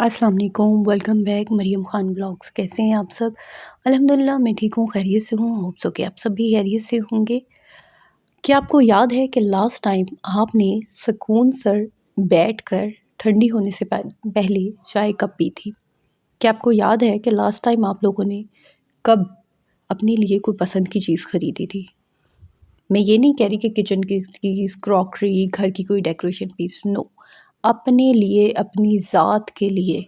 अस्सलाम वालेकुम, welcome back Mariyam Khan vlogs. कैसे हैं आप सब? अल्हम्दुलिल्लाह मैं ठीक हूँ, खैरियत से हूँ। होप सो कि आप सब भी खैरियत से होंगे। क्या आपको याद है कि लास्ट टाइम आपने सुकून सर बैठकर ठंडी होने से पहले चाय कब पी थी? क्या आपको याद है कि लास्ट टाइम आप लोगों ने कब अपने लिए कोई पसंद की चीज़ खरीदी थी? मैं ये नहीं कह रही कि किचन की चीज़, क्रॉकरी, घर की कोई डेकोरेशन पीस, नो। अपने लिए, अपनी ज़ात के लिए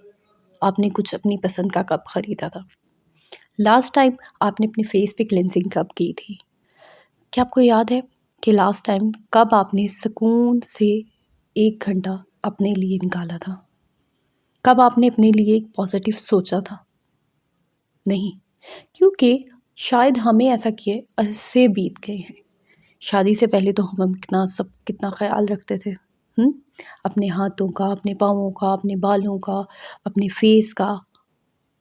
आपने कुछ अपनी पसंद का कब ख़रीदा था? लास्ट टाइम आपने अपने फेस पे क्लेंजिंग कब की थी? क्या आपको याद है कि लास्ट टाइम कब आपने सुकून से 1 घंटा अपने लिए निकाला था? कब आपने अपने लिए एक पॉज़िटिव सोचा था? नहीं, क्योंकि शायद हमें ऐसा किए अरसे बीत गए हैं। शादी से पहले तो हम कितना ख़्याल रखते थे। अपने हाथों का, अपने पाँवों का, अपने बालों का, अपने फेस का,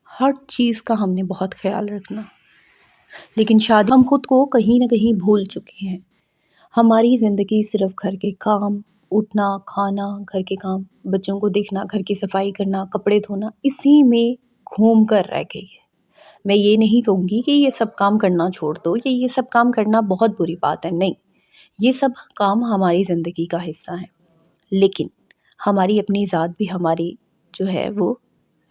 हर चीज़ का हमने बहुत ख़्याल रखना। लेकिन शादी हम खुद को कहीं न कहीं भूल चुके हैं। हमारी ज़िंदगी सिर्फ़ घर के काम, उठना, खाना, घर के काम, बच्चों को देखना, घर की सफाई करना, कपड़े धोना, इसी में घूम कर रह गई है। मैं ये नहीं कहूँगी कि ये सब काम करना छोड़ दो या ये सब काम करना बहुत बुरी बात है, नहीं। ये सब काम हमारी ज़िंदगी का हिस्सा हैं। लेकिन हमारी अपनी ज़ात भी हमारी जो है वो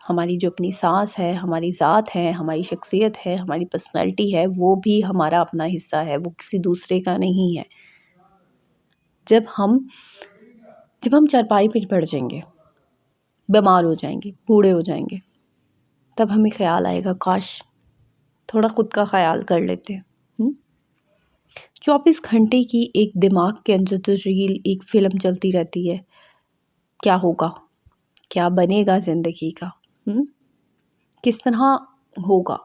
हमारी जो अपनी सांस है, हमारी ज़ात है, हमारी शख्सियत है, हमारी पर्सनैलिटी है, वो भी हमारा अपना हिस्सा है, वो किसी दूसरे का नहीं है। जब हम जब हम चारपाई पे पड़ जाएंगे, बीमार हो जाएंगे, बूढ़े हो जाएंगे, तब हमें ख्याल आएगा काश थोड़ा खुद का ख्याल कर लेते। 24 घंटे की एक दिमाग के अंदर तो रील, एक फ़िल्म चलती रहती है। क्या होगा? क्या बनेगा ज़िंदगी का? किस तरह होगा?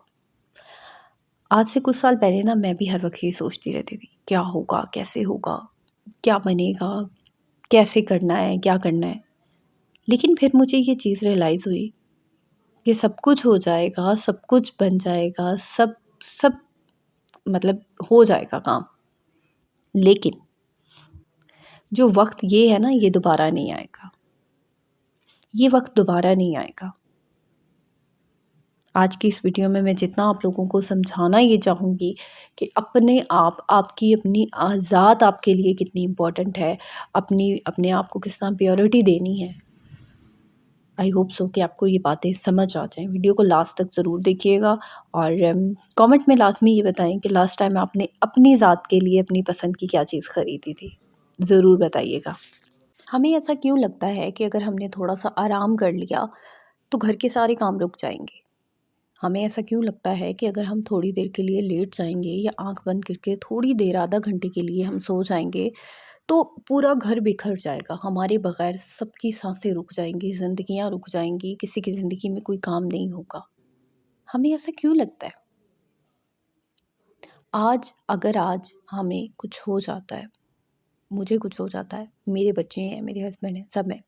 आज से कुछ साल पहले ना मैं भी हर वक़्त ये सोचती रहती थी, क्या होगा? कैसे होगा? क्या बनेगा? कैसे करना है? क्या करना है? लेकिन फिर मुझे ये चीज़ रियलाइज़ हुई कि सब कुछ हो जाएगा, सब कुछ बन जाएगा, सब सब मतलब हो जाएगा काम। लेकिन जो वक़्त ये है ना, ये दोबारा नहीं आएगा। ये वक़्त दोबारा नहीं आएगा। आज की इस वीडियो में मैं जितना आप लोगों को समझाना ये चाहूँगी कि अपने आप, आपकी अपनी ज़ात आपके लिए कितनी इम्पोर्टेंट है, अपने आप को किस तरह प्रायोरिटी देनी है। आई होप सो कि आपको ये बातें समझ आ जाएँ। वीडियो को लास्ट तक ज़रूर देखिएगा और कमेंट में लाज़मी ये बताएँ कि लास्ट टाइम आपने अपनी ज़ात के लिए अपनी पसंद की क्या चीज़ खरीदी थी? ज़रूर बताइएगा। हमें ऐसा क्यों लगता है कि अगर हमने थोड़ा-सा आराम कर लिया, तो घर के सारे काम रुक जाएँगे? हमें ऐसा क्यों लगता है कि अगर हम थोड़ी देर के लिए लेट जाएँगे या आँख बंद करके थोड़ी देर, आधा घंटे के लिए हम सो जाएँगे, तो पूरा घर बिखर जाएगा, हमारे बगैर सबकी सांसें रुक जाएँगी, ज़िंदगियाँ रुक जाएँगी, किसी की ज़िंदगी में कोई काम नहीं होगा। हमें ऐसा क्यों लगता है? आज हमें कुछ हो जाता है, मुझे कुछ हो जाता है, मेरे बच्चे हैं, मेरे हस्बैंड हैं, सब हैं।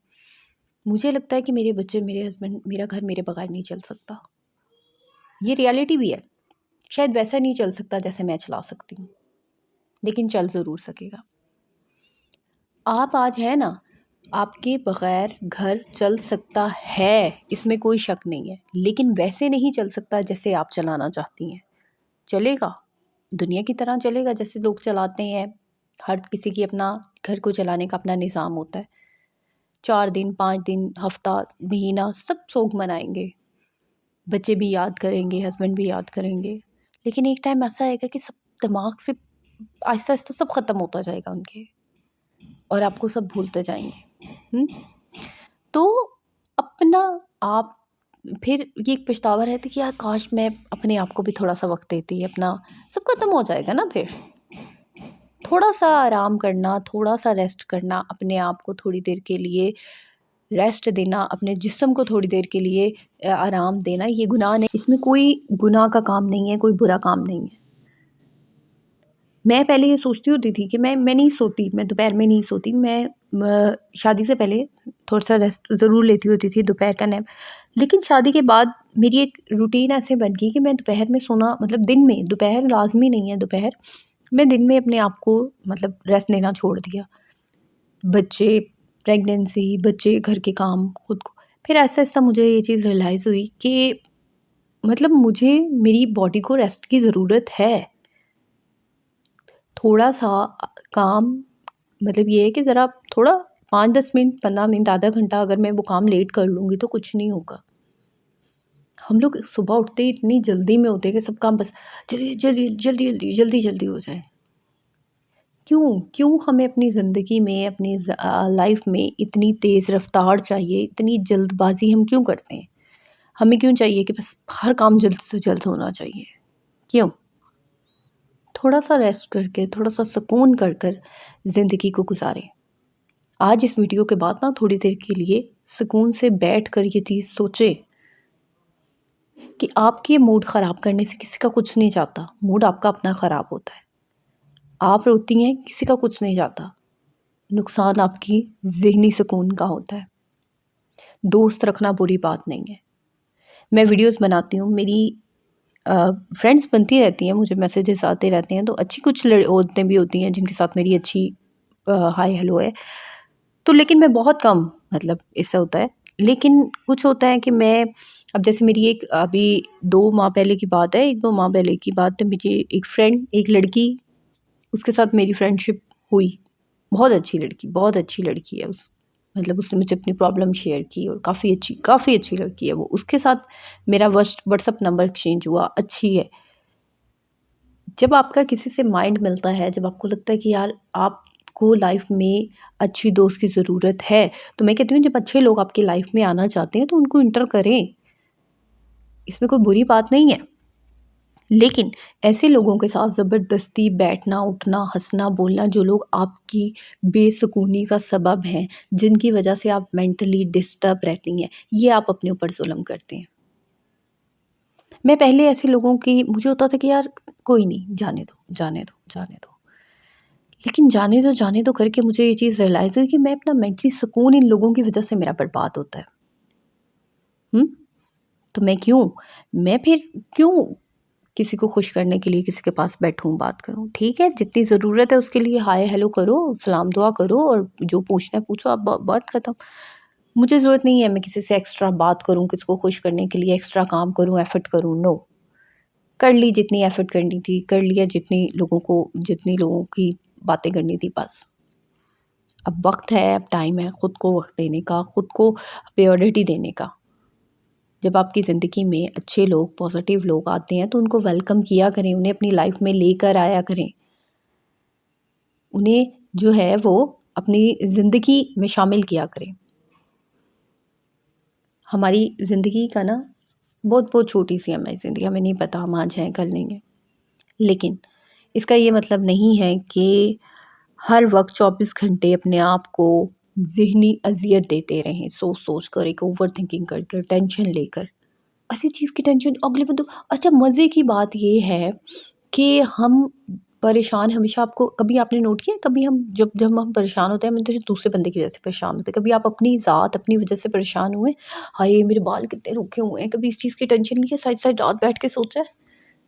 मुझे लगता है कि मेरे बच्चे, मेरे हस्बैंड, मेरा घर मेरे बगैर नहीं चल सकता। ये रियलिटी भी है। शायद वैसा नहीं चल सकता जैसे मैं चला सकती हूँ, लेकिन चल ज़रूर सकेगा। आप आज है ना, आपके बगैर घर चल सकता है, इसमें कोई शक नहीं है, लेकिन वैसे नहीं चल सकता जैसे आप चलाना चाहती हैं। चलेगा, दुनिया की तरह चलेगा जैसे लोग चलाते हैं। हर किसी की अपना घर को चलाने का अपना निज़ाम होता है। 4 दिन, 5 दिन, हफ़्ता, महीना सब सोग मनाएँगे। बच्चे भी याद करेंगे, हस्बैंड भी याद करेंगे। लेकिन एक टाइम ऐसा आएगा कि सब दिमाग से आहिस्ता-आहिस्ता सब ख़त्म होता जाएगा उनके, और आपको सब भूलते जाएँगे। तो अपना आप फिर ये एक पछतावा रहता है कि यार काश मैं अपने आप को भी थोड़ा-सा वक़्त देती, अपना सब ख़त्म हो जाएगा ना फिर। थोड़ा-सा आराम करना, थोड़ा-सा रेस्ट करना, अपने आप को थोड़ी देर के लिए रेस्ट देना, अपने जिस्म को थोड़ी देर के लिए आराम देना, ये गुनाह नहीं, इसमें कोई गुनाह का काम नहीं है, कोई बुरा काम नहीं है। मैं पहले ये सोचती होती थी कि मैं नहीं सोती, मैं दोपहर में नहीं सोती। मैं शादी से पहले थोड़ा-सा रेस्ट ज़रूर लेती होती थी, दोपहर का नैप। लेकिन शादी के बाद मेरी एक रूटीन ऐसे बन गई कि मैं दोपहर में सोना, मतलब दिन में, दोपहर लाज़मी नहीं है दोपहर, मैं दिन में अपने आप को मतलब रेस्ट लेना छोड़ दिया। बच्चे, प्रेगनेंसी, बच्चे, घर के काम, खुद को। फिर ऐसा-ऐसा मुझे ये चीज़ रियलाइज़ हुई कि मतलब मुझे मेरी बॉडी को रेस्ट की ज़रूरत है। थोड़ा-सा काम मतलब ये है कि ज़रा थोड़ा 5-10 मिनट, 15 मिनट, आधा घंटा अगर मैं वो काम लेट कर लूँगी तो कुछ नहीं होगा। हम लोग सुबह उठते ही इतनी जल्दी में होते हैं कि सब काम बस जल्दी, जल्दी, जल्दी, जल्दी, जल्दी, जल्दी हो जाए। क्यों? क्यों हमें अपनी ज़िंदगी में, अपनी लाइफ़ में इतनी तेज़ रफ़्तार चाहिए, इतनी जल्दबाज़ी हम क्यों करते हैं? हमें क्यों चाहिए कि बस हर काम जल्द से जल्द होना चाहिए? क्यों? थोड़ा-सा रेस्ट करके, थोड़ा-सा सुकून कर कर ज़िंदगी को गुज़ारें। आज इस वीडियो के बाद ना थोड़ी देर के लिए सुकून से बैठ कर ये चीज़ सोचें कि आपके मूड ख़राब करने से किसी का कुछ नहीं जाता। मूड आपका अपना ख़राब होता है। आप रोती हैं, किसी का कुछ नहीं जाता। नुकसान आपकी ज़हनी सुकून का होता है। दोस्त रखना बुरी बात नहीं है। मैं वीडियोज़ बनाती हूँ, मेरी फ्रेंड्स बनती रहती हैं, मुझे मैसेजेस आते रहते हैं, तो अच्छी कुछ औरतें भी होती हैं जिनके साथ मेरी अच्छी हाय हेलो है। तो लेकिन मैं बहुत कम, मतलब ऐसा होता है। लेकिन कुछ होता है कि मैं, अब जैसे मेरी एक अभी 2 माह पहले की बात है, 1-2 माह पहले की बात है, मुझे एक फ्रेंड, एक लड़की, उसके साथ मेरी फ्रेंडशिप हुई। बहुत अच्छी लड़की है मतलब उसने मुझे अपनी प्रॉब्लम शेयर की और काफ़ी अच्छी लड़की है वो। उसके साथ मेरा व्हाट्सएप नंबर एक्सचेंज हुआ, अच्छी है। जब आपका किसी से माइंड मिलता है, जब आपको लगता है कि यार आपको लाइफ में अच्छी दोस्त की ज़रूरत है, तो मैं कहती हूँ जब अच्छे लोग आपकी लाइफ में आना चाहते हैं तो उनको इंटर करें, इसमें कोई बुरी बात नहीं है। लेकिन ऐसे लोगों के साथ ज़बरदस्ती बैठना, उठना, हँसना, बोलना, जो लोग आपकी बेसुकूनी का सबब हैं, जिनकी वजह से आप मेंटली डिस्टर्ब रहती हैं, ये आप अपने ऊपर ज़ुल्म करते हैं। मैं पहले ऐसे लोगों की, मुझे होता था कि यार कोई नहीं, जाने दो, जाने दो, जाने दो। लेकिन जाने दो करके मुझे ये चीज़ रियलाइज़ हुई कि मैं अपना मेंटली सुकून इन लोगों की वजह से मेरा बर्बाद होता है। हुँ? तो मैं फिर क्यों किसी को खुश करने के लिए किसी के पास बैठूँ, बात करूँ? ठीक है, जितनी ज़रूरत है उसके लिए हाय हेलो करो, सलाम दुआ करो और जो पूछना है पूछो, अब ब बात खत्म। मुझे ज़रूरत नहीं है मैं किसी से एक्स्ट्रा बात करूँ, किसी को खुश करने के लिए एक्स्ट्रा काम करूँ, एफ़र्ट करूँ, नो। कर ली जितनी एफ़र्ट करनी थी, कर लिया जितनी लोगों की बातें करनी थी, बस। अब वक़्त है, अब टाइम है खुद को वक़्त देने का, खुद को प्रायोरिटी देने का। जब आपकी ज़िंदगी में अच्छे लोग, पॉज़िटिव लोग आते हैं तो उनको वेलकम किया करें, उन्हें अपनी लाइफ़ में लेकर आया करें। उन्हें जो है वो अपनी ज़िंदगी में शामिल किया करें। हमारी ज़िंदगी का ना बहुत-बहुत छोटी-सी है हमारी ज़िंदगी, हमें नहीं पता हम आज हैं, कल नहीं है। लेकिन इसका ये मतलब नहीं है कि हर वक़्त 24 घंटे अपने आप को ज़हनी अज़ियत देते रहें, सोच-सोच कर, एक ओवरथिंकिंग कर, टेंशन लेकर। ऐसी चीज़ की टेंशन अगले बंदों, अच्छा मज़े की बात ये है कि हम परेशान हमेशा, आपको कभी आपने नोट किया है, कभी हम जब हम परेशान होते हैं, हम तो दूसरे बंदे की वजह से परेशान होते हैं। कभी आप अपनी ज़ात, अपनी वजह से परेशान हुए? हाय! मेरे बाल कितने रूखे हुए हैं, कभी इस चीज़ की टेंशन ली है? सारी-सारी रात बैठ के सोचा है?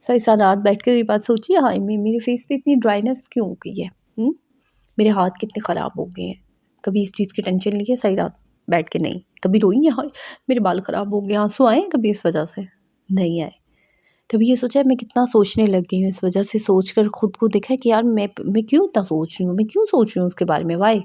सारी-सारी रात बैठ के ये बात सोची है, हाय! मेरे फेस पे इतनी ड्राइनेस क्यों हो गई है? हुँ? मेरे हाथ कितने ख़राब हो गए हैं। कभी इस चीज़ की टेंशन ली है सारी रात बैठ के? नहीं। कभी रोई हैं, हाय! मेरे बाल ख़राब हो गए, आँसू आए हैं कभी इस वजह से? नहीं आए। कभी ये सोचा है मैं कितना सोचने लग गई हूँ इस वजह से, सोचकर खुद को देखा है कि यार मैं क्यों इतना सोच रही हूँ? मैं क्यों सोच रही हूँ उसके बारे में, व्हाय?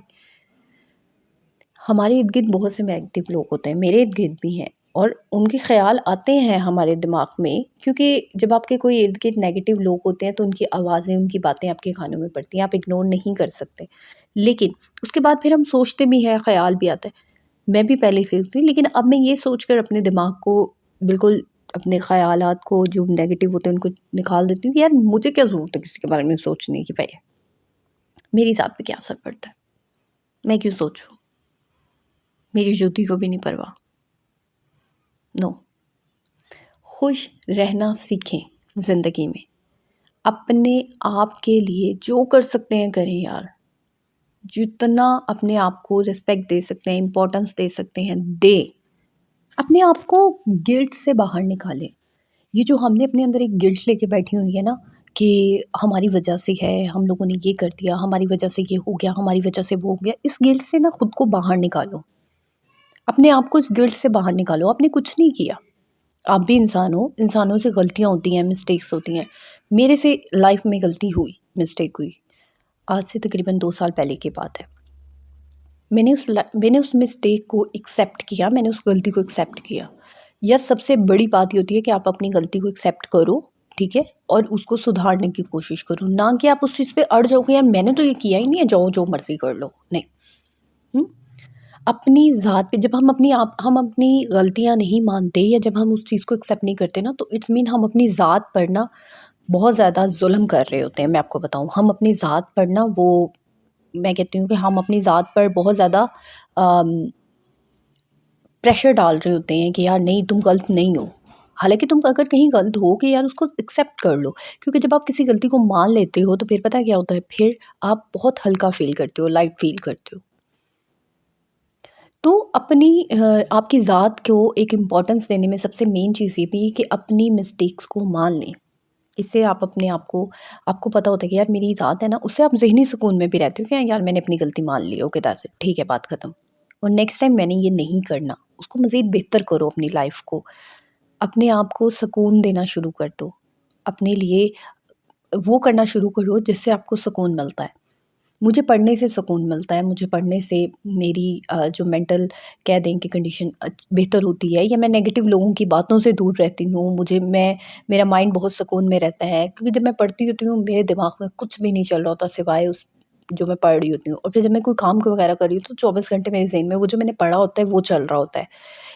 हमारे इर्द-गिर्द बहुत से नेगेटिव लोग होते हैं, मेरे इर्द-गिर्द भी हैं, और उनके ख़्याल आते हैं हमारे दिमाग में, क्योंकि जब आपके कोई इर्द-गिर्द नेगेटिव लोग होते हैं तो उनकी आवाज़ें, उनकी बातें आपके कानों में पड़ती हैं, आप इग्नोर नहीं कर सकते। लेकिन उसके बाद फिर हम सोचते भी हैं, ख़्याल भी आता है। मैं भी पहले से थी, लेकिन अब मैं ये सोचकर अपने दिमाग को बिल्कुल, अपने ख़यालात को जो नेगेटिव होते हैं उनको निकाल देती हूँ कि यार मुझे क्या ज़रूरत है किसी के बारे में सोचने की भई, मेरी ज़ात पे क्या असर पड़ता है? मैं क्यों सोचूँ? मेरी जूती को भी नहीं परवाह। नो। खुश रहना सीखें ज़िंदगी में। अपने आप के लिए जो कर सकते हैं करें यार। जितना अपने आप को रिस्पेक्ट दे सकते हैं, इम्पोर्टेंस दे सकते हैं, दें। अपने आप को गिल्ट से बाहर निकालें। ये जो हमने अपने अंदर एक गिल्ट लेके बैठी हुई है ना, कि हमारी वजह से है, हम लोगों ने ये कर दिया, हमारी वजह से ये हो गया, हमारी वजह से वो हो गया, इस गिल्ट से ना खुद को बाहर निकालो। अपने आप को इस गिल्ट से बाहर निकालो, आपने कुछ नहीं किया। आप भी इंसान हो, इंसानों से गलतियाँ होती हैं, मिस्टेक्स होती हैं। मेरे से लाइफ़ में गलती हुई, मिस्टेक हुई। आज से तकरीबन 2 साल पहले की बात है। मैंने उस मिस्टेक को एक्सेप्ट किया, मैंने उस गलती को एक्सेप्ट किया। यार सबसे बड़ी बात ये होती है कि आप अपनी गलती को एक्सेप्ट करो, ठीक है? और उसको सुधारने की कोशिश करो, ना कि आप उस चीज़ पे अड़ जाओ कि यार मैंने तो ये किया ही नहीं है, जाओ जो मर्ज़ी कर लो। नहीं। हुँ? अपनी ज़ात पे जब हम अपनी गलतियाँ नहीं मानते या जब हम उस चीज़ को एक्सेप्ट नहीं करते ना, तो इट्स मीन हम अपनी ज़ात पर ना बहुत ज़्यादा ज़ुल्म कर रहे होते हैं, मैं आपको बताऊँ। हम अपनी ज़ात पर ना वो मैं कहती हूँ कि हम अपनी ज़ात पर बहुत ज़्यादा अम, प्रेशर डाल रहे होते हैं कि यार नहीं तुम गलत नहीं हो। हालाँकि तुम अगर कहीं गलत हो कि यार उसको एक्सेप्ट कर लो, क्योंकि जब आप किसी गलती को मान लेते हो तो फिर पता है क्या होता है, फिर आप बहुत हल्का फ़ील करते हो, लाइट फ़ील करते हो। तो आपकी ज़ात को एक इम्पोर्टेंस देने में सबसे मेन चीज़ ये भी है कि अपनी मिस्टेक्स को मान लें। इससे आप अपने आप को आपको पता होता है कि यार मेरी ज़ात है ना, उससे आप ज़हनी सुकून में भी रहते हो कि हाँ यार मैंने अपनी गलती मान ली, ओके दैट्स इट, ठीक है बात ख़त्म। और नेक्स्ट टाइम मैंने ये नहीं करना, उसको मज़ीद बेहतर करो अपनी लाइफ़ को। अपने आप को सुकून देना शुरू कर दो। अपने लिए वो करना शुरू करो जिससे आपको सुकून मिलता है। मुझे पढ़ने से सुकून मिलता है, मुझे पढ़ने से मेरी जो मेंटल कह दें कि कंडीशन बेहतर होती है, या मैं नेगेटिव लोगों की बातों से दूर रहती हूँ। मेरा माइंड बहुत सुकून में रहता है, क्योंकि जब मैं पढ़ती होती हूँ मेरे दिमाग में कुछ भी नहीं चल रहा होता सिवाय उस जो मैं पढ़ रही होती हूँ। और फिर जब मैं कोई काम वगैरह कर रही हूँ तो 24 घंटे मेरे ज़हन में वो जो मैंने पढ़ा होता है वो चल रहा होता है।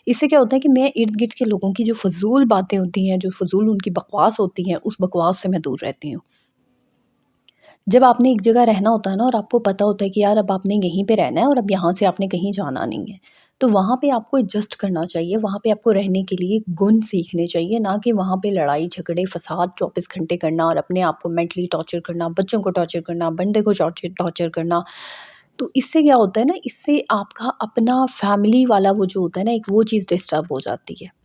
इससे क्या होता है कि मैं इर्द-गिर्द के लोगों की जो फ़िज़ूल बातें होती हैं, जो फ़िज़ूल उनकी बकवास होती हैं, उस बकवास से मैं दूर रहती हूँ। जब आपने एक जगह रहना होता है ना और आपको पता होता है कि यार अब आपने यहीं पे रहना है और अब यहाँ से आपने कहीं जाना नहीं है, तो वहाँ पे आपको एडजस्ट करना चाहिए, वहाँ पे आपको रहने के लिए गुण सीखने चाहिए, ना कि वहाँ पे लड़ाई झगड़े फ़साद 24 घंटे करना और अपने आप को मेंटली टॉर्चर करना, बच्चों को टॉर्चर करना, बंदे को टॉर्चर टॉर्चर करना। तो इससे क्या होता है ना, इससे आपका अपना फैमिली वाला वो जो होता है ना, एक वो चीज़ डिस्टर्ब हो जाती है।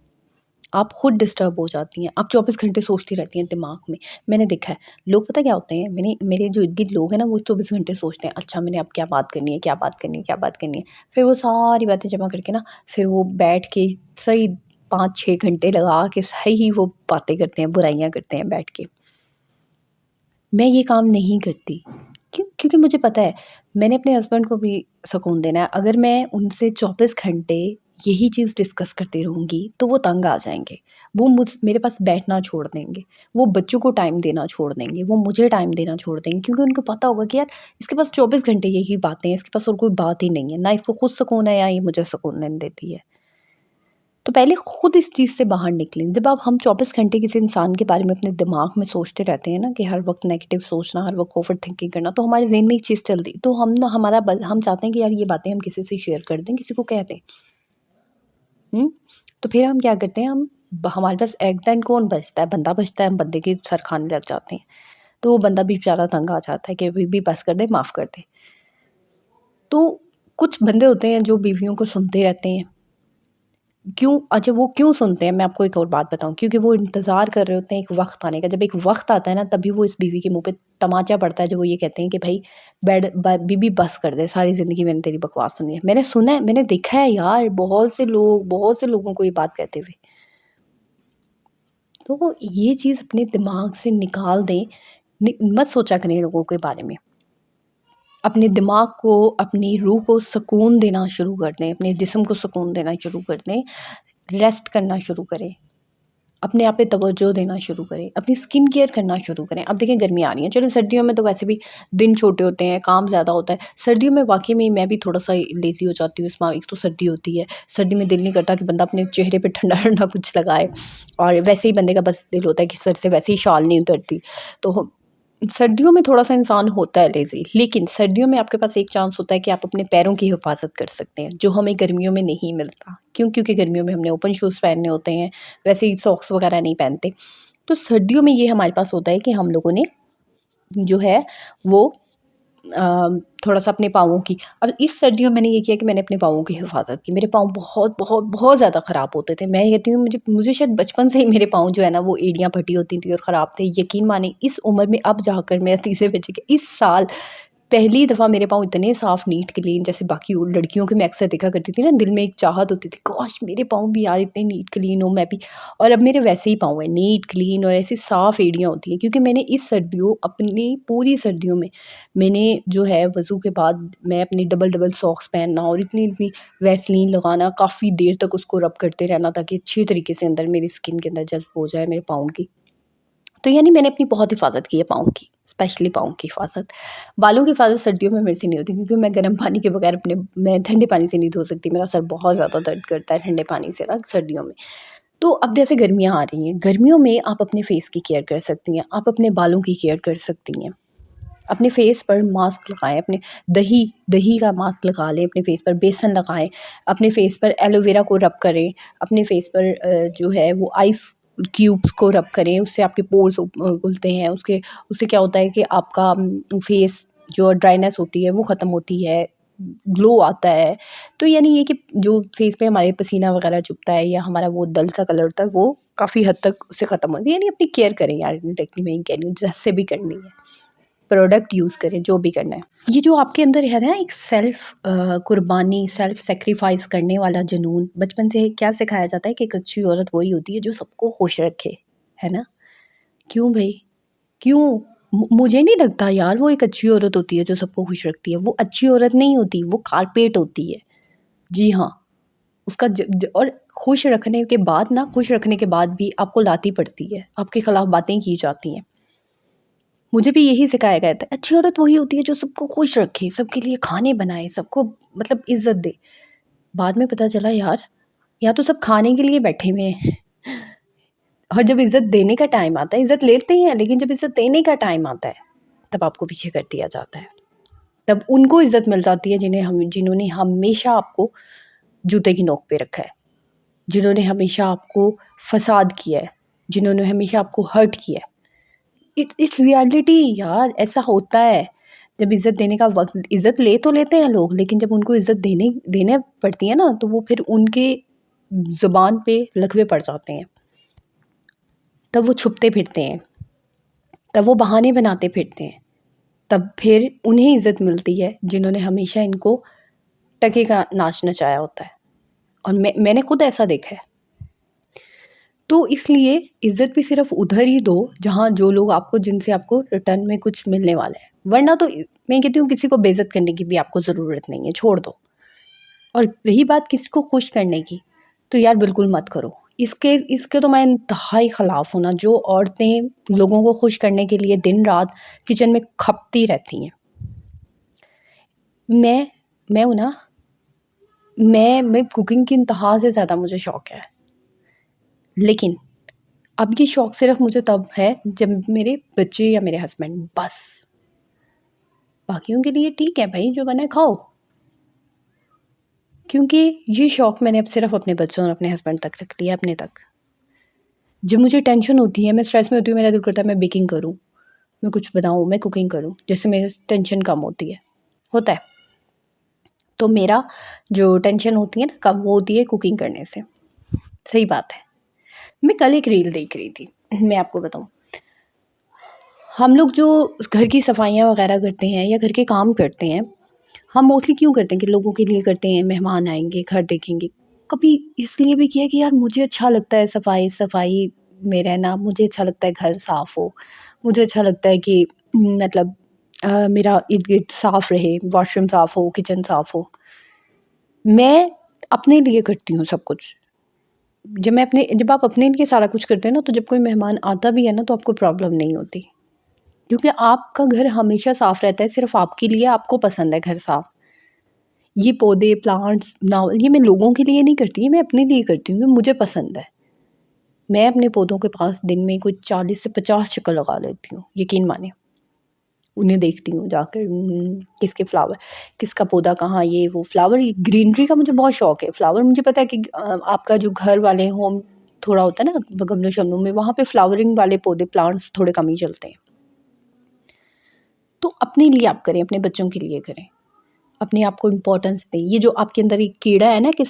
आप खुद डिस्टर्ब हो जाती हैं, आप 24 घंटे सोचती रहती हैं दिमाग में। मैंने देखा है, लोग पता है क्या होते हैं, मेरे जो इर्द-गिर्द लोग हैं ना, वो 24 घंटे सोचते हैं, अच्छा मैंने अब क्या बात करनी है, क्या बात करनी है, क्या बात करनी है? फिर वो सारी बातें जमा करके ना, फिर वो बैठ के सही 5-6 घंटे लगा के सही वो बातें करते हैं, बुराइयाँ करते हैं बैठ के। मैं ये काम नहीं करती। क्यों? क्योंकि मुझे पता है, मैंने अपने हस्बैंड को भी सुकून देना है। अगर मैं उनसे 24 घंटे यही चीज़ डिस्कस करती रहूँगी, तो वो तंग आ जाएँगे। वो मेरे पास बैठना छोड़ देंगे। वो बच्चों को टाइम देना छोड़ देंगे। वो मुझे टाइम देना छोड़ देंगे, क्योंकि उनको पता होगा कि यार इसके पास 24 घंटे यही बातें हैं, इसके पास और कोई बात ही नहीं है। ना इसको खुद सुकून है, या ये मुझे सुकून नहीं देती है। तो पहले खुद इस चीज़ से बाहर निकलें। जब आप हम 24 घंटे किसी इंसान के बारे में अपने दिमाग में सोचते रहते हैं ना, कि हर वक़्त नेगेटिव सोचना, हर वक़्त ओवर थिंकिंग करना, तो हमारे ज़हन में एक चीज़ चलती, तो हम ना हम चाहते हैं कि यार ये बातें हम किसी से शेयर कर दें, किसी को कह दें। हुँ? तो फिर हम क्या करते हैं, हमारे पास एक दिन कौन बचता है? बंदा बचता है, हम बंदे के सर खाने लग जाते हैं। तो वो बंदा भी बेचारा तंग आ जाता है कि अभी भी बस कर दे, माफ़ कर दे। तो कुछ बंदे होते हैं जो बीवियों को सुनते रहते हैं। क्यों? अच्छा, वो क्यों सुनते हैं, मैं आपको एक और बात बताऊँ, क्योंकि वो इंतज़ार कर रहे होते हैं एक वक़्त आने का। जब एक वक़्त आता है ना, तभी वो इस बीवी के मुँह पे तमाचा पड़ता है, जब वो ये कहते हैं कि भई बीबी बस कर दे, सारी ज़िंदगी मैंने तेरी बकवास सुनी है। मैंने सुना है, मैंने देखा है यार, बहुत से लोगों को ये बात कहते हुए। तो ये चीज़ अपने दिमाग से निकाल दें, मत सोचा करें लोगों के बारे में। अपने दिमाग को, अपनी रूह को सुकून देना शुरू कर दें, अपने जिस्म को सुकून देना शुरू कर दें, रेस्ट करना शुरू करें। अपने आप पे तवज्जो देना शुरू करें, अपनी स्किन केयर करना शुरू करें। अब देखें गर्मी आ रही है, चलो सर्दियों में तो वैसे भी दिन छोटे होते हैं, काम ज़्यादा होता है। सर्दियों में वाक़ई में मैं भी थोड़ा-सा लेज़ी हो जाती हूँ, इसमें एक तो सर्दी होती है, सर्दी में दिल नहीं करता कि बंदा अपने चेहरे पे ठंडा-ठंडा कुछ लगाए, और वैसे ही बंदे का बस दिल होता है कि सर से वैसे ही शॉल नहीं उतरती। तो सर्दियों में थोड़ा-सा इंसान होता है लेज़ी, लेकिन सर्दियों में आपके पास एक चांस होता है कि आप अपने पैरों की हिफ़ाज़त कर सकते हैं, जो हमें गर्मियों में नहीं मिलता। क्यों? क्योंकि गर्मियों में हमने ओपन शूज़ पहनने होते हैं, वैसे ही सॉक्स वगैरह नहीं पहनते। तो सर्दियों में ये हमारे पास होता है कि हम लोगों ने जो है वो थोड़ा-सा अपने पाँवों की, अब इस सर्दियों में मैंने ये किया कि मैंने अपने पाँवों की हिफ़ाज़त की। मेरे पाँव बहुत, बहुत, बहुत ज़्यादा ख़राब होते थे। मैं कहती हूँ, मुझे मुझे शायद बचपन से ही मेरे पाँव जो है ना, वो एड़ियाँ फटी होती थी और ख़राब थे। यकीन मानिए इस उम्र में अब जाकर मेरा तीसरे बच्चे के इस साल पहली दफ़ा मेरे पाँव इतने साफ़ नीट क्लीन, जैसे बाकी लड़कियों के मैं अक्सर देखा करती थी ना, दिल में एक चाहत होती थी, काश मेरे पाँव भी यार इतने नीट क्लीन हो, मैं भी। और अब मेरे वैसे ही पाँव हैं, नीट क्लीन, और ऐसी साफ़ एड़ियाँ होती हैं, क्योंकि मैंने इस सर्दियों, अपनी पूरी सर्दियों में मैंने जो है वज़ू के बाद मैं अपनी डबल डबल सॉक्स पहनना और इतनी इतनी वैसलीन लगाना, काफ़ी देर तक उसको रब करते रहना, ताकि अच्छी तरीके से अंदर मेरी स्किन के अंदर जज़्ब हो जाए मेरे पाँव की। तो यानी मैंने अपनी बहुत हिफ़ाज़त की है पाँव की, स्पेशली पाँव की हिफ़ाज़त। बालों की हिफ़ाज़त सर्दियों में मेरे से नहीं होती, क्योंकि मैं गर्म पानी के बगैर मैं ठंडे पानी से नहीं धो सकती। मेरा सर बहुत ज़्यादा दर्द करता है ठंडे पानी से ना सर्दियों में। तो अब जैसे गर्मियाँ आ रही हैं, गर्मियों में आप अपने फ़ेस की केयर कर सकती हैं, आप अपने बालों की केयर कर सकती हैं। अपने फ़ेस पर मास्क लगाएँ, अपने दही दही का मास्क लगा लें, अपने फ़ेस पर बेसन लगाएँ, अपने फ़ेस पर एलोवेरा को रब करें, अपने फ़ेस पर जो है वो आइस क्यूब्स को रब करें, उससे आपके पोर्स खुलते हैं, उससे क्या होता है कि आपका फ़ेस जो ड्राइनेस होती है वो ख़त्म होती है, ग्लो आता है। तो यानी ये कि जो फ़ेस पे हमारे पसीना वग़ैरह चुभता है या हमारा वो डल सा कलर होता है, वो काफ़ी हद तक उससे ख़त्म होती है। यानी अपनी केयर करें यार, डायरेक्टली मैं ये कह रही हूँ, जैसे भी करनी है। प्रोडक्ट यूज़ करें, जो भी करना है। ये जो आपके अंदर है ना एक कुर्बानी, सेल्फ़ सैक्रिफ़ाइस करने वाला जुनून, बचपन से क्या सिखाया जाता है कि एक अच्छी औरत वही होती है जो सबको खुश रखे, है ना? क्यों भई? क्यों? मुझे नहीं लगता यार वो एक अच्छी औरत होती है जो सबको खुश रखती है। वो अच्छी औरत नहीं होती, वो कारपेट होती है। जी हाँ, उसका ज ज और खुश रखने के बाद भी आपको लाती पड़ती है, आपके खिलाफ़ बातें की जाती हैं। मुझे भी यही सिखाया गया था, अच्छी औरत वही होती है जो सबको खुश रखे, सबके लिए खाने बनाए, सबको मतलब इज़्ज़त दे। बाद में पता चला यार, यहाँ तो सब खाने के लिए बैठे हुए हैं और जब इज़्ज़त देने का टाइम आता है, इज़्ज़त लेते हैं, लेकिन जब इज़्ज़त देने का टाइम आता है, तब आपको पीछे कर दिया जाता है। तब उनको इज़्ज़त मिल जाती है जिन्होंने हमेशा आपको जूते की नोक पे रखा है, जिन्होंने हमेशा आपको फ़साद किया है, जिन्होंने हमेशा आपको हर्ट किया है। इट्स रियलिटी यार, ऐसा होता है। जब इज़्ज़त देने का वक़्त, इज़्ज़त ले तो लेते हैं लोग, लेकिन जब उनको इज़्ज़त देने पड़ती है ना, तो वो फिर उनके ज़ुबान पे लकवे पड़ जाते हैं। तब वो छुपते फिरते हैं, तब वो बहाने बनाते फिरते हैं, तब फिर उन्हें इज़्ज़त मिलती है जिन्होंने हमेशा इनको टके का नाच नचाया होता है। और मैंने खुद ऐसा देखा है। तो इसलिए इज़्ज़त भी सिर्फ़ उधर ही दो जहाँ जो लोग आपको जिनसे आपको रिटर्न में कुछ मिलने वाला है। वरना तो मैं कहती हूँ किसी को बेइज़्ज़त करने की भी आपको ज़रूरत नहीं है, छोड़ दो। और रही बात किसी को खुश करने की, तो यार बिल्कुल मत करो। इसके तो मैं इंतहाई ख़िलाफ़ हूँ ना, जो औरतें लोगों को खुश करने के लिए दिन-रात किचन में खपती रहती हैं। मैं हूँ ना, मैं कुकिंग की इंतहा से ज़्यादा मुझे शौक है। लेकिन अब ये शौक सिर्फ़ मुझे तब है जब मेरे बच्चे या मेरे हस्बैंड, बस। बाकियों के लिए ठीक है भई, जो बना है खाओ। क्योंकि ये शौक मैंने अब सिर्फ़ अपने बच्चों और अपने हस्बैंड तक रख लिया है, अपने तक। जब मुझे टेंशन होती है, मैं स्ट्रेस में होती हूँ, मेरा दिल करता है मैं बेकिंग करूँ, मैं कुछ बनाऊँ, मैं कुकिंग करूँ, जिससे मेरी टेंशन कम होती है। होता है। तो मेरा जो टेंशन होती है ना कम, वो होती है कुकिंग करने से। सही बात है। मैं कल एक रील देख रही थी, मैं आपको बताऊँ। हम लोग जो घर की सफाइयाँ वग़ैरह करते हैं या घर के काम करते हैं, हम मोस्टली क्यों करते हैं कि लोगों के लिए करते हैं, मेहमान आएँगे, घर देखेंगे। कभी इसलिए भी किया कि यार मुझे अच्छा लगता है सफाई में रहना, मुझे अच्छा लगता है घर साफ़ हो, मुझे अच्छा लगता है कि मतलब मेरा इर्द-गिर्द साफ़ रहे, वॉशरूम साफ़ हो, किचन साफ़ हो। मैं अपने लिए करती हूँ सब कुछ। जब आप अपने लिए सारा कुछ करते हैं ना, तो जब कोई मेहमान आता भी है ना, तो आपको प्रॉब्लम नहीं होती। क्योंकि आपका घर हमेशा साफ़ रहता है, सिर्फ़ आपके लिए, आपको पसंद है घर साफ़। ये पौधे, प्लांट्स, ये मैं लोगों के लिए नहीं करती, ये मैं अपने लिए करती हूँ, क्योंकि मुझे पसंद है। मैं अपने पौधों के पास दिन में कुछ 40 से 50 चक्कर लगा लेती हूँ, यकीन मानिए। उन्हें देखती हूँ जाकर, किसके फ्लावर, किसका पौधा कहाँ, ये वो फ्लावर, ग्रीनरी का मुझे बहुत शौक है। फ्लावर मुझे पता है कि आपका जो घर वाले होम थोड़ा होता है ना गमलों-शमलों में, वहाँ पे फ्लावरिंग वाले पौधे, प्लांट्स थोड़े कम ही चलते हैं। तो अपने लिए आप करें, अपने बच्चों के लिए करें, अपने आप को इम्पोर्टेंस दें। ये जो आपके अंदर एक कीड़ा है ना कि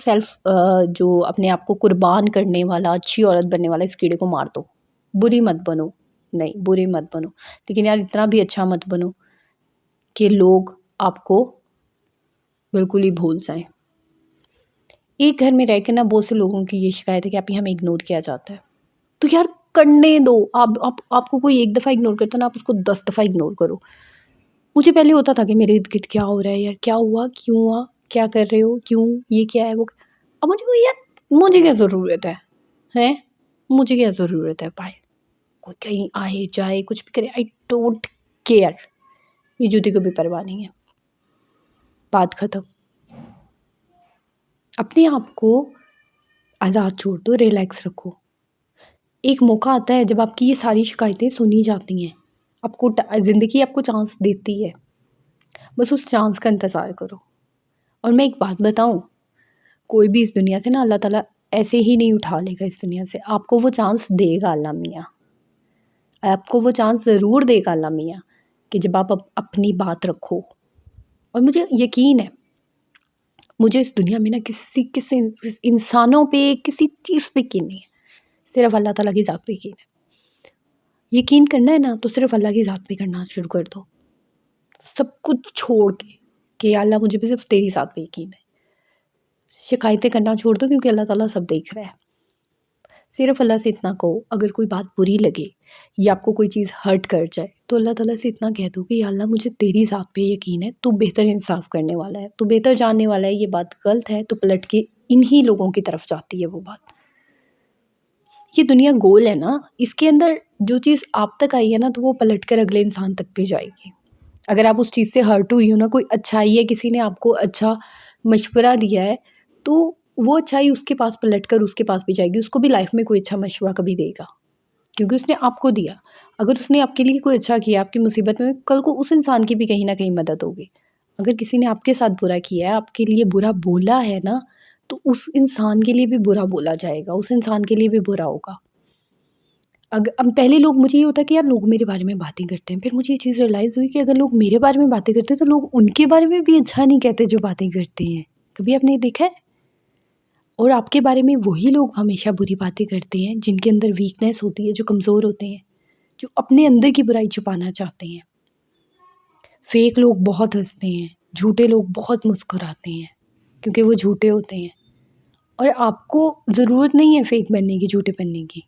जो अपने आप को कुर्बान करने वाला, अच्छी औरत बनने वाला, इस कीड़े को मार दो। बुरी मत बनो, नहीं बुरी मत बनो, लेकिन यार इतना भी अच्छा मत बनो कि लोग आपको बिल्कुल ही भूल जाएँ। एक घर में रह के ना बहुत से लोगों की ये शिकायत है कि आप ही हमें इग्नोर किया जाता है। तो यार करने दो। आप आपको कोई एक दफ़ा इग्नोर करता है ना, आप उसको 10 दफ़ा इग्नोर करो। मुझे पहले होता था कि मेरे इर्द-गिर्द क्या हो रहा है यार? क्या हुआ? क्यों हुआ? क्या कर रहे हो? क्यों? ये क्या है? वो अब मुझे वो यार मुझे क्या ज़रूरत है? हैं? मुझे क्या ज़रूरत है भाई? कोई कहीं आए जाए कुछ भी करे, आई डोंट केयर। ये जूते को भी परवाह नहीं है। बात ख़त्म। अपने आप को आज़ाद छोड़ दो, रिलैक्स रखो। एक मौका आता है जब आपकी ये सारी शिकायतें सुनी जाती हैं। आपको ज़िंदगी आपको चांस देती है। बस उस चांस का इंतज़ार करो। और मैं एक बात बताऊँ, कोई भी इस दुनिया से ना अल्लाह ताला ऐसे ही नहीं उठा लेगा इस दुनिया से। आपको वो चांस देगा अल्लाह मियाँ। आपको वो चांस ज़रूर देगा अल्लाह मियाँ कि जब आप अपनी बात रखो। और मुझे यकीन है, मुझे इस दुनिया में ना किसी किसी इंसानों पे, किसी चीज़ पे यकीन नहीं है। सिर्फ़ अल्लाह ताला की ज़ात पे यकीन है। यकीन करना है ना तो सिर्फ़ अल्लाह की ज़ात पे करना शुरू कर दो। सब कुछ छोड़ के कि अल्लाह मुझे भी सिर्फ़ तेरी ज़ात पे यकीन है। शिकायतें करना छोड़ दो क्योंकि अल्लाह ताला सब देख रहा है। सिर्फ़ अल्लाह से इतना कहो, अगर कोई बात बुरी लगे या आपको कोई चीज़ हर्ट कर जाए तो अल्लाह ताला से इतना कह दो कि या अल्लाह मुझे तेरी ज़ात पे यकीन है, तू बेहतर इंसाफ़ करने वाला है, तू बेहतर जानने वाला है, ये बात गलत है तो पलट के इन्हीं लोगों की तरफ जाती है वो बात। ये दुनिया गोल है ना, इसके अंदर जो चीज़ आप तक आई है ना तो वो पलट कर अगले इंसान तक भी जाएगी। अगर आप उस चीज़ से हर्ट हुई हो ना, कोई अच्छाई है, किसी ने आपको अच्छा मशवरा दिया है, तो वो अच्छाई उसके पास पलट कर उसके पास भी जाएगी। उसको भी लाइफ़ में कोई अच्छा मशवरा कभी देगा, क्योंकि उसने आपको दिया। अगर उसने आपके लिए कोई अच्छा किया, आपकी मुसीबत में, कल को उस इंसान की भी कहीं न कहीं मदद होगी। अगर किसी ने आपके साथ बुरा किया है, आपके लिए बुरा बोला है ना, तो उस इंसान के लिए भी बुरा बोला जाएगा, उस इंसान के लिए भी बुरा होगा। अब पहले लोग, मुझे ये होता है कि यार लोग मेरे बारे में बातें करते हैं, फिर मुझे ये चीज़ रियलाइज़ हुई कि अगर लोग मेरे बारे में बातें करते हैं तो लोग उनके बारे में भी अच्छा नहीं कहते जो बातें करते हैं। कभी आपने देखा है? और आपके बारे में वही लोग हमेशा बुरी बातें करते हैं जिनके अंदर वीकनेस होती है, जो कमज़ोर होते हैं, जो अपने अंदर की बुराई छुपाना चाहते हैं। फेक लोग बहुत हँसते हैं, झूठे लोग बहुत मुस्कुराते हैं, क्योंकि वो झूठे होते हैं। और आपको ज़रूरत नहीं है फेक बनने की, झूठे बनने की।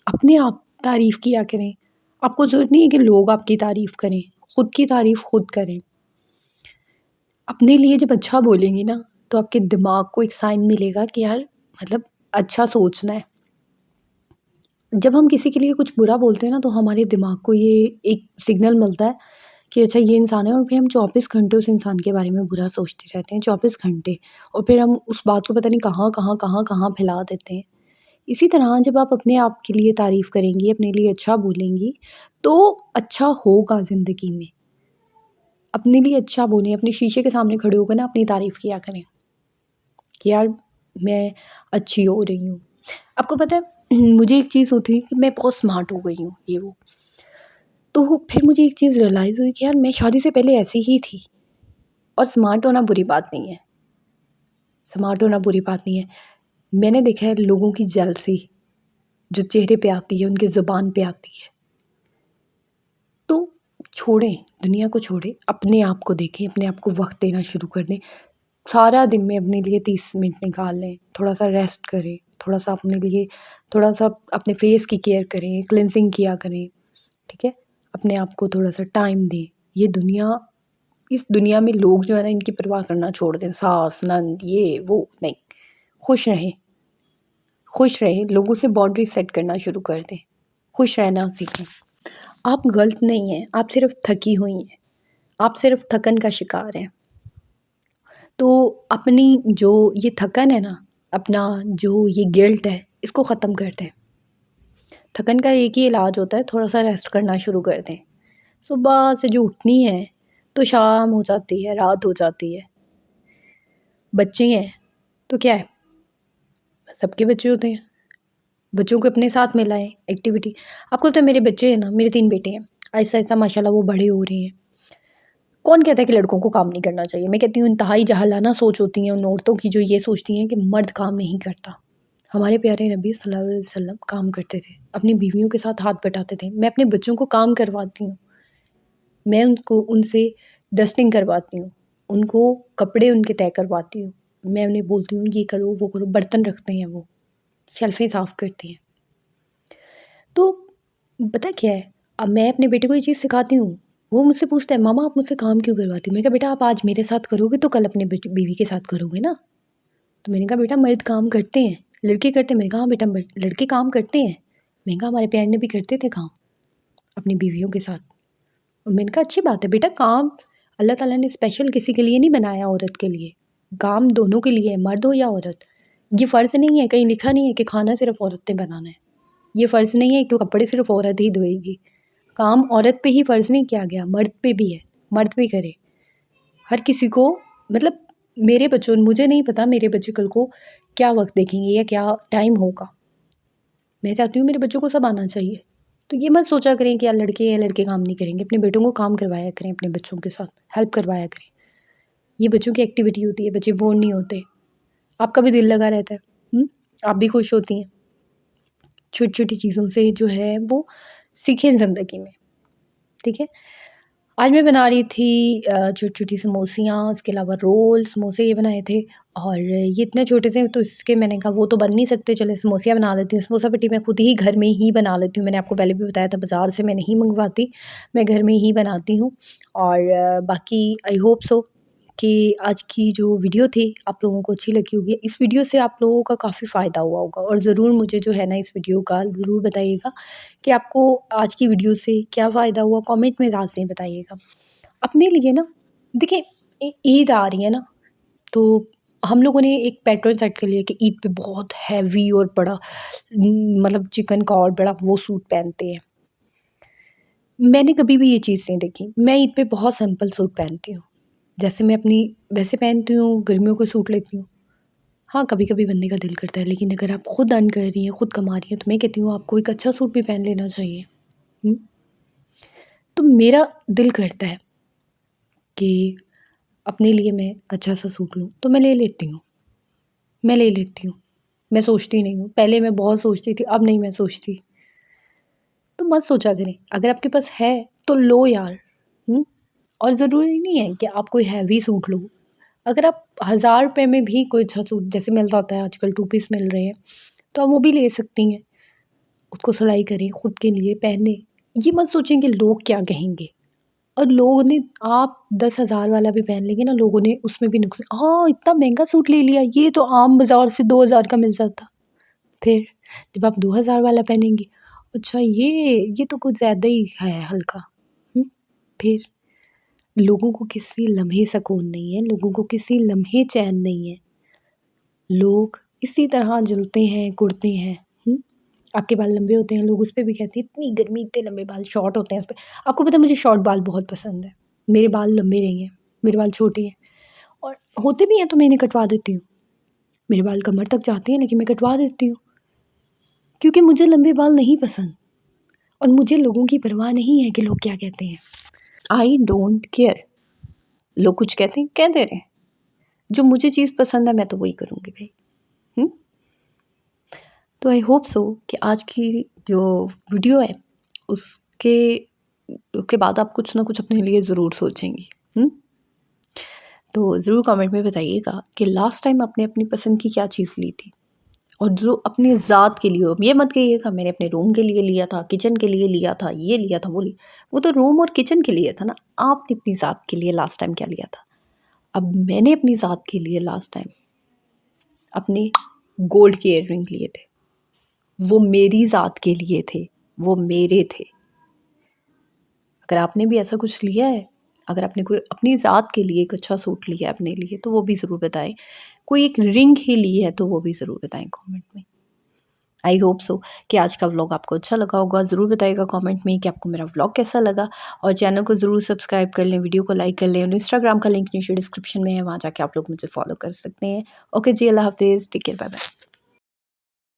अपने आप तारीफ़ किया करें। आपको ज़रूरत नहीं है कि लोग आपकी तारीफ़ करें, खुद की तारीफ़ खुद करें। अपने लिए जब अच्छा बोलेंगी ना, तो आपके दिमाग को एक साइन मिलेगा कि यार मतलब अच्छा सोचना है। जब हम किसी के लिए कुछ बुरा बोलते हैं ना, तो हमारे दिमाग को ये एक सिग्नल मिलता है कि अच्छा ये इंसान है, और फिर हम 24 घंटे उस इंसान के बारे में बुरा सोचते रहते हैं, 24 घंटे। और फिर हम उस बात को पता नहीं कहाँ फैला देते हैं। इसी तरह जब आप अपने आप के लिए तारीफ़ करेंगी, अपने लिए अच्छा बोलेंगी, तो अच्छा होगा ज़िंदगी में। अपने लिए अच्छा बोलें, अपने शीशे के सामने खड़े होकर ना अपनी तारीफ़ किया करें कि यार मैं अच्छी हो रही हूँ। आपको पता है मुझे एक चीज़ होती है कि मैं बहुत स्मार्ट हो गई हूँ, ये वो। तो फिर मुझे एक चीज़ रियलाइज़ हुई कि यार मैं शादी से पहले ऐसी ही थी, और स्मार्ट होना बुरी बात नहीं है, स्मार्ट होना बुरी बात नहीं है। मैंने देखा है लोगों की जेलसी जो चेहरे पे आती है, उनकी ज़ुबान पे आती है। तो छोड़ें, दुनिया को छोड़ें, अपने आप को देखें, अपने आप को वक़्त देना शुरू कर दें। सारा दिन में अपने लिए 30 मिनट निकाल लें, थोड़ा-सा रेस्ट करें, थोड़ा-सा अपने लिए, थोड़ा-सा अपने फेस की केयर करें, क्लींजिंग किया करें, ठीक है? अपने आप को थोड़ा-सा टाइम दें। ये दुनिया, इस दुनिया में लोग जो है ना, इनकी परवाह करना छोड़ दें, सास, नंद, ये वो नहीं। खुश रहें, खुश रहें, लोगों से बाउंड्री सेट करना शुरू कर दें, खुश रहना सीखें। आप गलत नहीं हैं, आप सिर्फ़ थकी हुई हैं, आप सिर्फ़ थकन का शिकार हैं। तो अपनी जो ये थकन है ना, अपना जो ये गिल्ट है, इसको ख़त्म कर दें। थकन का एक ही इलाज होता है, थोड़ा-सा रेस्ट करना शुरू कर दें। सुबह से जो उठनी है, तो शाम हो जाती है, रात हो जाती है। बच्चे हैं, तो क्या है, सबके बच्चे होते हैं। बच्चों को अपने साथ मिलाएँ, एक्टिविटी। आपको पता है मेरे बच्चे हैं ना, मेरे 3 बेटे हैं। आहिस्ता-आहिस्ता माशाल्लाह वो बड़े हो रहे हैं। कौन कहता है कि लड़कों को काम नहीं करना चाहिए? मैं कहती हूँ इंतहाई जहालाना सोच होती है उन औरतों की जो ये सोचती हैं कि मर्द काम नहीं करता। हमारे प्यारे नबी सल्लल्लाहु अलैहि वसल्लम काम करते थे, अपनी बीवियों के साथ हाथ बटाते थे। मैं अपने बच्चों को काम करवाती हूँ। मैं उनको उनसे डस्टिंग करवाती हूँ, उनको कपड़े उनके तय करवाती हूँ। मैं उन्हें बोलती हूँ ये करो, वो करो, बर्तन रखते हैं वो, शेल्फ़ें साफ़ करती हैं। तो पता क्या है, अब मैं अपने बेटे को ये चीज़ सिखाती हूँ, वो मुझसे पूछता है मामा आप मुझसे काम क्यों करवाती हो? मैं कहा बेटा आप आज मेरे साथ करोगे तो कल अपने बीवी के साथ करोगे ना। तो मैंने कहा बेटा मर्द काम करते हैं, लड़के करते हैं। मैंने कहा हाँ बेटा लड़के काम करते हैं। मैंने कहा हमारे प्यारे नबी करते थे काम अपनी बीवियों के साथ। और मैंने कहा अच्छी बात है बेटा, काम अल्लाह ताला ने स्पेशल किसी के लिए नहीं बनाया औरत के लिए, काम दोनों के लिए है, मर्द हो या औरत। ये फ़र्ज़ नहीं है, कहीं लिखा नहीं है कि खाना सिर्फ औरत ने बनाना है। ये फ़र्ज़ नहीं है कि कपड़े सिर्फ औरत ही धोएगी। काम औरत पे ही फ़र्ज़ नहीं किया गया, मर्द पे भी है, मर्द भी करे। हर किसी को, मतलब मेरे बच्चों, मुझे नहीं पता मेरे बच्चे कल को क्या वक्त देखेंगे या क्या टाइम होगा। मैं चाहती हूँ मेरे बच्चों को सब आना चाहिए। तो ये मत सोचा करें कि यार लड़के हैं, लड़के काम नहीं करेंगे। अपने बेटों को काम करवाया करें, अपने बच्चों के साथ हेल्प करवाया करें। ये बच्चों की एक्टिविटी होती है, बच्चे बोर नहीं होते, आपका भी दिल लगा रहता है। आप भी खुश होती हैं। छोटी छोटी चीज़ों से जो है वो सीखें ज़िंदगी में, ठीक है। आज मैं बना रही थी छोटी-छोटी समोसियाँ, उसके अलावा रोल, समोसे ये बनाए थे। और ये इतने छोटे थे तो इसके मैंने कहा वो तो बन नहीं सकते, चलो समोसियाँ बना लेती हूँ। समोसा पट्टी मैं खुद ही घर में ही बना लेती हूँ। मैंने आपको पहले भी बताया था, बाज़ार से मैं नहीं मँगवाती, मैं घर में ही बनाती हूँ। और बाकी आई होप सो कि आज की जो वीडियो थी आप लोगों को अच्छी लगी होगी। इस वीडियो से आप लोगों का काफ़ी फ़ायदा हुआ होगा और ज़रूर मुझे जो है ना इस वीडियो का ज़रूर बताइएगा कि आपको आज की वीडियो से क्या फ़ायदा हुआ, कमेंट में लाज़मी बताइएगा। अपने लिए ना देखिए, ईद आ रही है ना, तो हम लोगों ने एक पैटर्न सेट कर लिया कि ईद पे बहुत हैवी और बड़ा मतलब चिकन का और बड़ा वो सूट पहनते हैं। मैंने कभी भी ये चीज़ नहीं देखी। मैं ईद पे बहुत सिंपल सूट पहनती हूँ। जैसे मैं अपनी वैसे पहनती हूँ, गर्मियों के सूट लेती हूँ। हाँ, कभी-कभी बनने का दिल करता है, लेकिन अगर आप खुद अर्न कर रही हैं, खुद कमा रही हैं, तो मैं कहती हूँ आपको एक अच्छा सूट भी पहन लेना चाहिए। हुँ? तो मेरा दिल करता है कि अपने लिए मैं अच्छा-सा सूट लूँ, तो मैं ले लेती हूँ। मैं ले लेती हूँ। मैं सोचती नहीं हूँ। पहले मैं बहुत सोचती थी, अब नहीं मैं सोचती। तो मत सोचा करें, अगर आपके पास है तो लो यार। हुँ? और ज़रूरी नहीं है कि आप कोई हैवी सूट लो। अगर आप ₹1000 में भी कोई अच्छा सूट जैसे मिल जाता है आजकल, 2 पीस मिल रहे हैं, तो आप वो भी ले सकती हैं। उसको सिलाई करें, खुद के लिए पहने। ये मत सोचें कि लोग क्या कहेंगे। और लोगों ने आप 10,000 वाला भी पहन लेंगे ना, लोगों ने उसमें भी नुक्स हाँ, इतना महँगा सूट ले लिया, ये तो आम बाज़ार से 2000 का मिल जाता। फिर जब आप 2000 वाला पहनेंगी, अच्छा ये तो कुछ ज़्यादा ही है हल्का। हुँ, फिर लोगों को किसी लम्हे सुकून नहीं है, लोगों को किसी लम्हे चैन नहीं है। लोग इसी तरह जलते हैं, कुढ़ते हैं। हुँ? आपके बाल लंबे होते हैं, लोग उस पे भी कहते हैं इतनी गर्मी, इतने लंबे बाल, शॉर्ट होते हैं उस पे। आपको पता है मुझे शॉर्ट बाल बहुत पसंद है। मेरे बाल लंबे नहीं हैं, मेरे बाल छोटे हैं और होते भी हैं तो मैं इन्हें कटवा देती हूँ। मेरे बाल कमर तक जाते हैं लेकिन मैं कटवा देती हूँ, क्योंकि मुझे लंबे बाल नहीं पसंद और मुझे लोगों की परवाह नहीं है कि लोग क्या कहते हैं। I don't care. लोग कुछ कहते हैं, कह दे रहे हैं। जो मुझे चीज़ पसंद है मैं तो वही करूँगी भई। हुँ? तो आई होप सो कि आज की जो वीडियो है उसके उसके बाद आप कुछ ना कुछ अपने लिए ज़रूर सोचेंगी। हुँ? तो ज़रूर कमेंट में बताइएगा कि लास्ट टाइम आपने अपनी पसंद की क्या चीज़ ली थी और जो अपनी ज़ात के लिए हो। ये मत कहिएगा मैंने अपने रूम के लिए लिया था, किचन के लिए लिया था, ये लिया था, वो लिया। वो तो रूम और किचन के लिए था ना। आपने अपनी ज़ात के लिए लास्ट टाइम क्या लिया था? अब मैंने अपनी ज़ात के लिए लास्ट टाइम अपने गोल्ड के इयररिंग लिए थे। वो मेरी ज़ात के लिए थे, वो मेरे थे। अगर आपने भी ऐसा कुछ लिया है, अगर आपने कोई अपनी ज़ात के लिए एक अच्छा सूट लिया है अपने लिए, तो वो भी ज़रूर बताएँ। कोई एक रिंग ही ली है, तो वो भी ज़रूर बताएँ कमेंट में। आई होप सो कि आज का व्लॉग आपको अच्छा लगा होगा। ज़रूर बताइएगा कमेंट में कि आपको मेरा व्लॉग कैसा लगा और चैनल को ज़रूर सब्सक्राइब कर लें, वीडियो को लाइक कर लें और इंस्टाग्राम का लिंक नीचे डिस्क्रिप्शन में है, वहाँ जाके आप लोग मुझे फॉलो कर सकते हैं। ओके जी, अल्लाह हाफ़िज़, टेक केयर, बाय बाय।